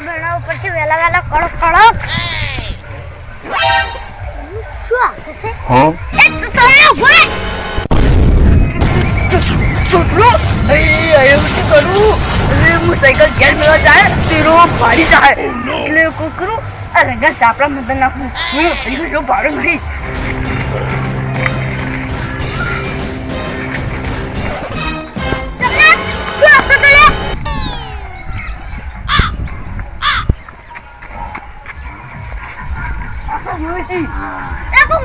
બનાવ પછી વેલા વેલા કડક કડક શું આવે છે એ તો તને ભાઈ છોકરો એ આયો શું કરું અરે હું સાયકલ ગેર મેળવા જાય તેરો ભાડી જાય એટલે કો કરું અરે ગા સાપડા મદન નાખું હું પૈસો જો ભાડો નહીં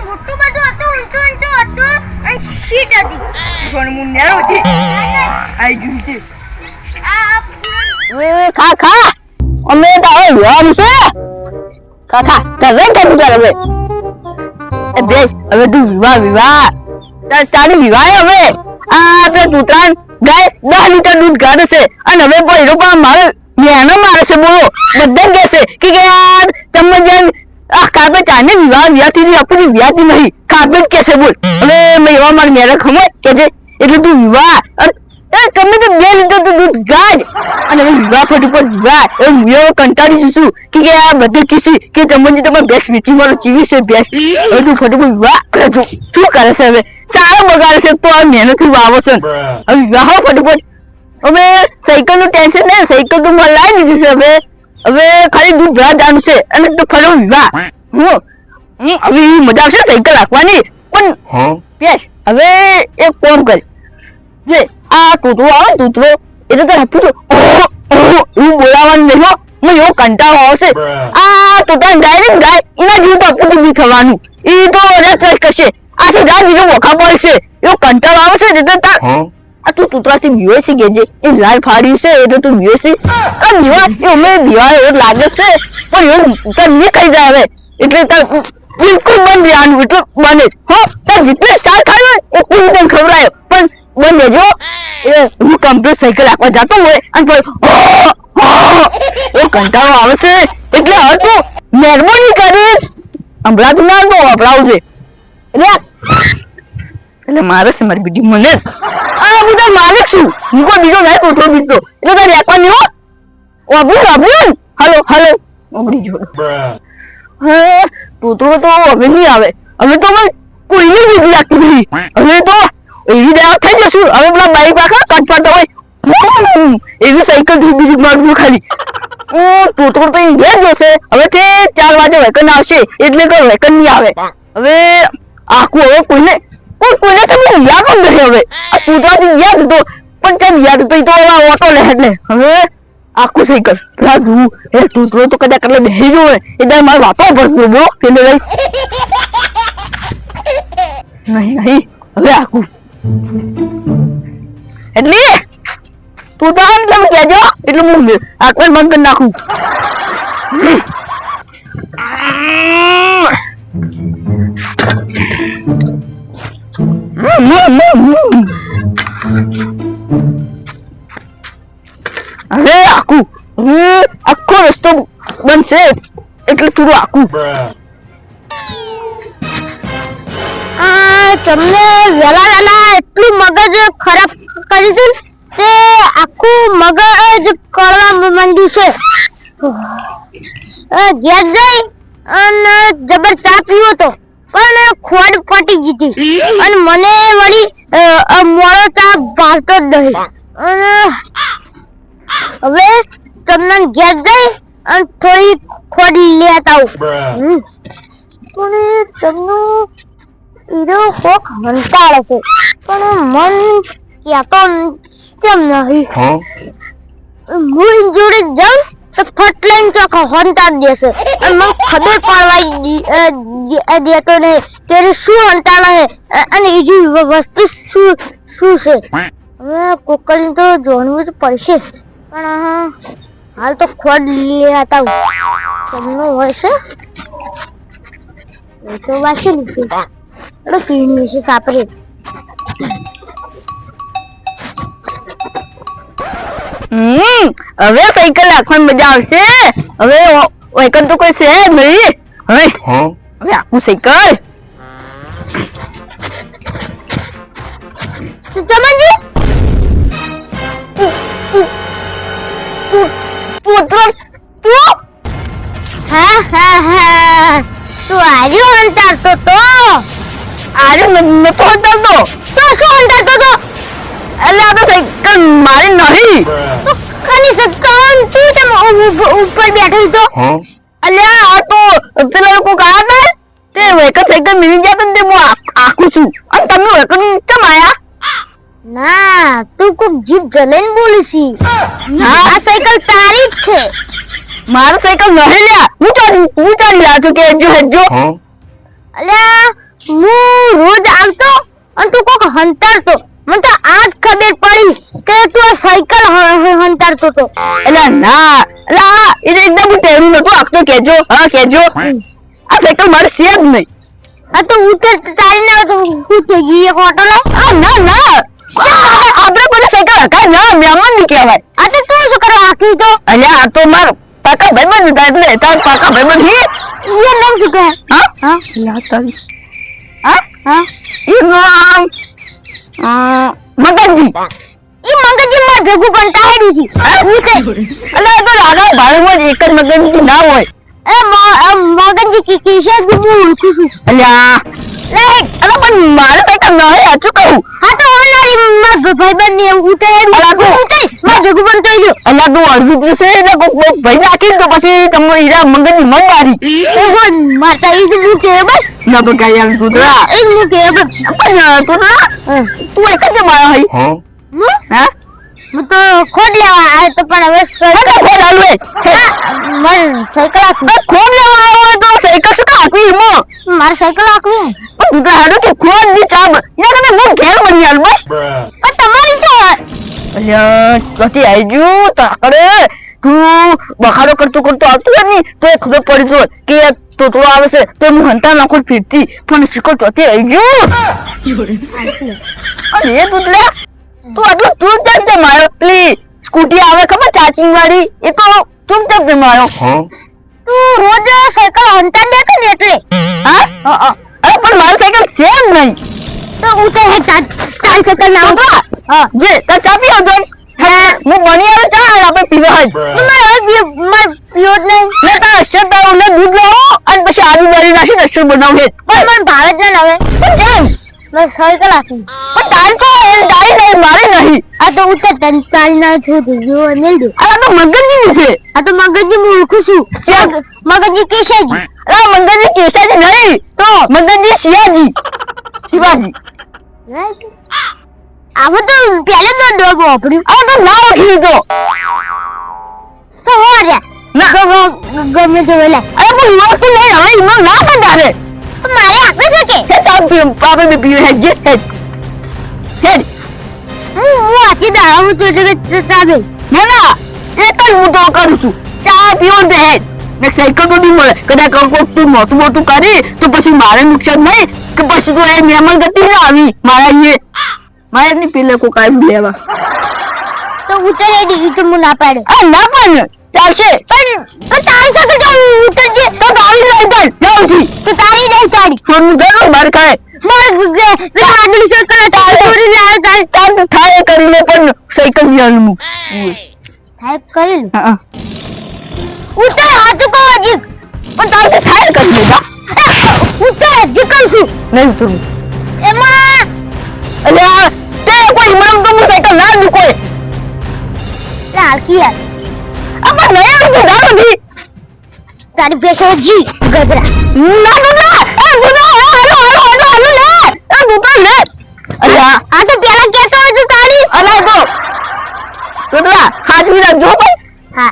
મોટું બધું હતું ઊંચું ઊંચું હતું અને શીટ હતી પણ હું નેરો હતી આઈ ગયું છે ખા ખા અમે તો હવે વિવાહ છે ખા ખા તને કેમ કરે એ બેસ હવે તું વિવાહ તારી વિવાહ હવે આપણે તૂતરાન ગાય 10 લીટર દૂધ કાઢે છે અને હવે કોઈ રૂપા મારે મેનો મારે છે બોલો બધા કહે છે કે યાર તમે જેમ આ કાપે ચાને વિવાહ વ્યાતી આપણી વ્યાતી નહીં કાપે કે છે બોલ હવે મેં એવા માર મેરે ખમો કે છે એટલે તું વિવાહ એ તમે તો 2 લીટર દૂધ ગાજ અને વિવાહ ફટ પર વિવાહ એ મેં કંટાળી છું કે આ બધું કિસી કે તમને તમે બેસ વીટી મારો જીવી છે બેસ હવે તું ફટ પર વિવાહ શું કરે છે હવે સારો બગાડે છે તો આ મહેનતથી વાવો છે હવે વિવાહ ફટ પર હવે સાયકલ નું ટેન્શન નહીં સાયકલ તો મને લાવી દીધી છે હવે ખાલી દૂધ ભરા જવાનું છે અને તો ફરો વિવાહ હવે મજા આવશે સાયકલ રાખવાની પણ બેસ હવે એક કામ કર જે આ કૂતરો આવે કૂતરો એટલે તો હપી હું બોલાવાનું નહીં હું એવો કંટાળો આવશે આ તૂટા ગાય ને ગાય એના જીવ તો આપતું બી થવાનું એ તો રસ કરશે આથી રાત બીજો વખા પડશે એવો કંટાળો આવશે એટલે તાર આ તું તૂતરાથી બીવે છે કે જે એ લાલ ફાડ્યું છે એટલે તું બીવે છે આ બીવા એ અમે બીવા એવો લાગે છે પણ એવું તાર નહીં કહી જાય હવે એટલે તાર બિલકુલ બંધ રહેવાનું એટલે બને હો તાર જેટલે સાર ખાયો એ કોઈ પણ ખવડાયો પણ બંધ રહેજો એ હું કમ્પ્લીટ સાયકલ રાખવા જતો હોય અને એ કંટાળો આવે છે એટલે હવે તું મહેરબાની કરી હમણાં ના તો વપરાવજે એટલે મારે છે મારી બીજી મને આ બધા માલિક છું હું કોઈ બીજો નહીં કોઠો બીજો એટલે તારે રાખવાની હો વાબું હાલો હાલો ઓબડી જોડો હા તોતરો તો હવે નહીં આવે હવે તો મને કોઈને બીક લાગતી નથી હવે તો એવી દેવા થઈ જશું હવે પેલા બાઈક પાકા કટપાતા હોય એવી સાયકલ થી બીજી મારું ખાલી તોતરો તો ઘેર જશે હવે તે 4 વાગે વેકન આવશે એટલે તો વેકન નહીં આવે હવે આખું હવે કોઈને તમે યાદ જ નથી હવે આ તૂટવાથી યાદ હતો પણ કેમ યાદ હતો તો ઓટો લે એટલે હવે આખું સાયકલ રાજુ એ તૂટવો તો કદાચ એટલે બેસી ગયો હોય એટલે મારે વાતો પડશે બો પેલે નહીં હવે આખું એટલે તું તો આમ તમે કહેજો એટલે હું આખું બંધ કરી નાખું હવે આખો રસ્તો બનશે એટલે થોડું આખું તમને વેલા વેલા એટલું મગજ ખરાબ કરી દીધું તે આખું મગજ કરવા માંડ્યું છે ઘેર જઈ અને જબર ચા પીવો તો પણ ખોડ ફાટી ગઈ હતી અને મને વળી મોડો ચા ભાવતો જ નહીં અને હવે તમને ઘેર જઈ અને થોડી ખોડ લેતા આવું પણ તમને ઈરો કોક હંતાળે છે પણ મન કહેતો કેમ નહીં હું જોડે જાઉં તો ફટ લઈને ચોખ્ખો હંતાળ દેશે અને મને ખબર પડવા દેતો નહીં કે શું હંતાળે છે અને બીજી વસ્તુ શું છે હવે કોકલ તો જોડવું જ પડશે પણ હાલ તો ખોડ લેતા તમને હોય છે એ તો વાંચી લીધું એટલે પીણી છે સાપરે હવે સાયકલ રાખવાની મજા આવશે હવે સાયકલ તો કોઈ છે નહીં હવે આખું સાયકલ આર્યો અંતારતો તો આરે નતો હંતારતો તો શું અંતારતો તો એટલે આ તો સાયકલ મારી નહીં તો ખાલી સત્તાન તું તેમ ઉપર બેઠો તો અલ્યા આ તો પેલા લોકો ગયા હતા તે વેકર સાયકલ મિલી ગયા તો હું આખું છું અને તમે વેકર કેમ આયા ના તું કોક જીભ જલેન બોલીસી આ સાયકલ તારી જ છે મારું સાયકલ નહીં લ્યા હું ચાલી રહ્યા છું કે હેજો અલ્યા હું રોજ આવતો અને તું કોક હંતારતો મને તો આજ ખબર પડી કે તું આ સાયકલ હંતારતો તો એટલે ના એટલે એ એકદમ ટેરું નતું આપતો કેજો હા કેજો આ સાયકલ મારે છે જ નહીં આ તો ઉતર તારી ના તો હું થઈ ગઈ એક ઓટો લો ના આપણે કોઈ સાયકલ હકાય ના મહેમાન ની કહેવાય આ તો તું શું કરવા આખી તો અલ્યા આ તો માર પાકા ભાઈબંધ હતા એટલે તાર પાકા ભાઈબંધ હી એ નામ શું કહે હા હા યાદ તારી હા એનું નામ મગનજી એ મગજી માર ભેગું કંટાળી હતી ઉતે એટલે આ તો રાધા ભાઈમાં એક જ મગનજી ના હોય એ મગજી કિશોર હું ઓળખું છું અલ્યા અરે પણ મારે સાયકલ નહીં સાચું કહું હા તો ઓનારી માર ભાઈબંધ ને ઉતે માર ભેગું કંટાળી ગયો અલ્યા તું અડધી દિવસે એટલે ભાઈ નાખી તો પછી તમે હીરા મંગનની મન મારી ઓહો માતા ઈ તો હું કે બસ ના બકા યાર કૂતરા એ હું કે બસ પણ કૂતરા તું એક જ મારા હઈ હા હું તો ખોડ લેવા આવ્યો તો પણ હવે ખોડ હાલવે મારે સાયકલ આપી ખોડ લેવા આવ્યો હોય તો સાયકલ શું કા આપી મો મારે સાયકલ આપવી પણ કૂતરા હાડું કે ખોડ ની ચાબ યા કે હું ઘેર બની હાલ બસ પણ તમારી તો અલ્યા ચોથી આવી ગયું તાકડે તું બખાડો કરતો આવતું હોય ને તો એ ખબર પડી જો કે તોતરો આવે છે તો હું હંતા નાખું ફીરતી પણ શીખો ચોથી આવી ગયું અને એ દૂધલા તું આટલું તું કેમ તે માર્યો પેલી સ્કૂટી આવે ખબર ચાચી વાળી એ તો તું કેમ તે માર્યો તું રોજ સાયકલ હંતા દે કે ને એટલે હા અરે પણ મારી સાયકલ છે જ નહીં તો ઉતે હે તારી સાયકલ ના ઉતરા હા જે તાર ચા પી આવજો હા હું બની આવે ચા આપણે પીવા હોય માર પીયો જ નહીં લે તાર અક્ષર તારું લે દૂધ લાવો અને પછી આદુ બારી નાખી અક્ષર બનાવ હે પણ મને ભાવે જ ના હવે પણ કેમ મારે સાયકલ આપી પણ તારી તો એ તારી નહીં મારે નહીં આ તો ઉતે તારી ના છોડી ગયો નહીં દે આ તો મગનજી ની છે આ તો મગજી હું ઓળખું છું મગજી કેશાજી અરે મગનજી કેસાજી નહીં તો મગનજી શિવાજી આવું તો પહેલે તો ડોગ વાપર્યું આ તો ના ઓળખી તો હો રે ના ગમે તે વેલા અરે પણ વસ્તુ નહીં હવે એમાં ના કંટાળે તો મારે આપે છે કે હે ચા પી આપણે બી પીવે હે જે હે હું આથી દાડા તો ચાલે ના એક જ હું તો કરું છું ચા પીવો ને હે ને સાયકલ તો નહીં મળે કદાચ કોક તું મોટું કરી તો પછી મારે નુકસાન નહીં કે પછી તો એ મહેમાન ગતિ ના આવી મારે નહીં પેલે કોઈ કામ લેવા તો ઉતરે દી તો હું ના પાડે આ ના પણ ચાલશે પણ તારી સાથે તો ઉતરજે તો તારી લઈ જાય જલ્દી તો તારી નહીં તારી ફોન ગયો બાર ખાય માર આગળ સાયકલ તારી ચોરી લાવે તારી તાર થાય કરી લે પણ સાયકલ ની હાલમું થાય કરી લે હા ઉતર હાથ કો હજી પણ તાર થાય કરી લેતા ઉતર હજી કહું છું નહીં ઉતરવું એમાં અલ્યા તે કોઈ ઇમરાન તો સાયકલ ના જ કોઈ લાલકી યાર આપણ નયા રૂપિયા દાવ દી તારી પેશો જી ગજરા ના ગુના એ ગુના હાલો લે એ ગુના લે અલ્યા આ તો પેલા કેતો હોય તો તારી અલા તો હાથ મી રાખજો ભાઈ હા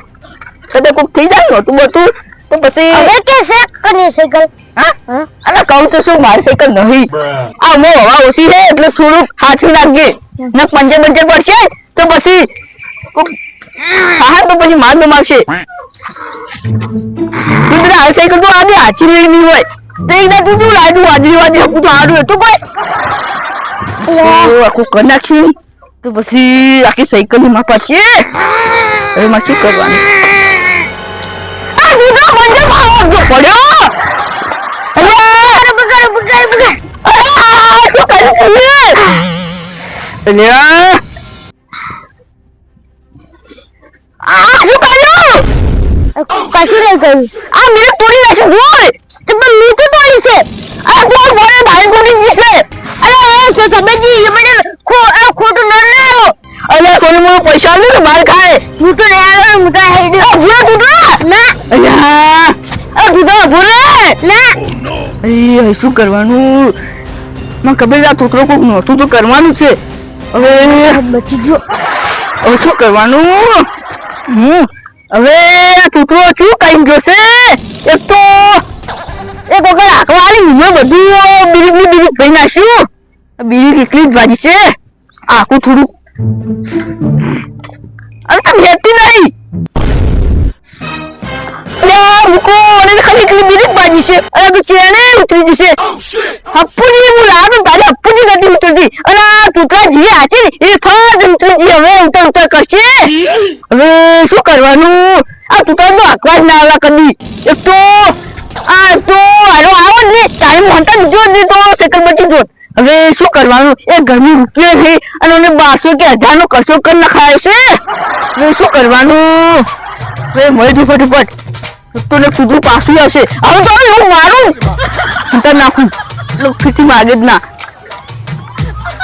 કદે કોક થઈ જાય તું બતું તો પછી હવે કે છે કને સાયકલ હા અલા કહું તો શું મારી સાયકલ નહીં આ મો હવા ઓછી છે એટલે થોડુંક હાથ મી રાખજે ને પંજે પડશે તો પછી હા તો પછી માર મારશે તું આ સાયકલ તો આની હાચી નહીં હોય તો એકદા તું લાડુ વાજરી હકું તો હારું હતું કોઈ આખું કરી નાખી તો પછી આખી સાયકલ ની માં પડશે હવે માં શું કરવાનું આ દીધો મંજે મારો પડ્યો બગર શું કર્યું અલ્યા શું કર્યું કશું નહીં કર્યું આ મેરે તોડી નાખ્યું હોય તો પણ મીઠું તોડી આવી છે આ કોણ બોલે ભાઈ કોની જીસે અરે તો સબજી મને ખોટું ન લાવો અલે કોને મને પૈસા લે તો માર ખાય હું તો લે આવ્યો હું તો હેડી આ ભૂલા ટૂટલા ના અલ્યા આ ટૂટા ભૂલે ના અરે શું કરવાનું મને ખબર છે આ ટૂટલો કોક નહોતું તો કરવાનું છે હવે બચી ગયો હવે શું કરવાનું હવે આ ટૂટલો શું કઈ જશે એક તો એક વખત આંકવાની મને બધું બીરી ભાઈ નાખ્યું બીરી એકલી જ ભાજી છે આખું થોડું અરે તો ભેટતી નહીં મૂકો અને ખાલી એકલી બીરી જ ભાજી છે અરે તો ચેને ઉતરી જશે હપ્પુજી હું લાવું તારી હપ્પુજી નથી ઉતરતી અને આ ટૂટલા જે હાથી ને એ ફાદ ઉતરી હવે ઉતર કરશે હવે શું કરવાનું આ ટૂટલા તો આકવા જ ના આવવા કદી એક તો આ તો હાલો આવો જ નહીં ટાઈમ હોતા જો જ નહીં તો સેકન્ડ બચી જો હવે શું કરવાનું એ ઘરની રૂપિયો નહીં અને મને 1200 કે 1000 નો ખર્ચો કરી નખાયો છે હવે શું કરવાનું હવે મળી ફટાફટ તો ને કૂદું પાછું હશે હવે તો હું મારું નાખું ફીટી માગે જ ના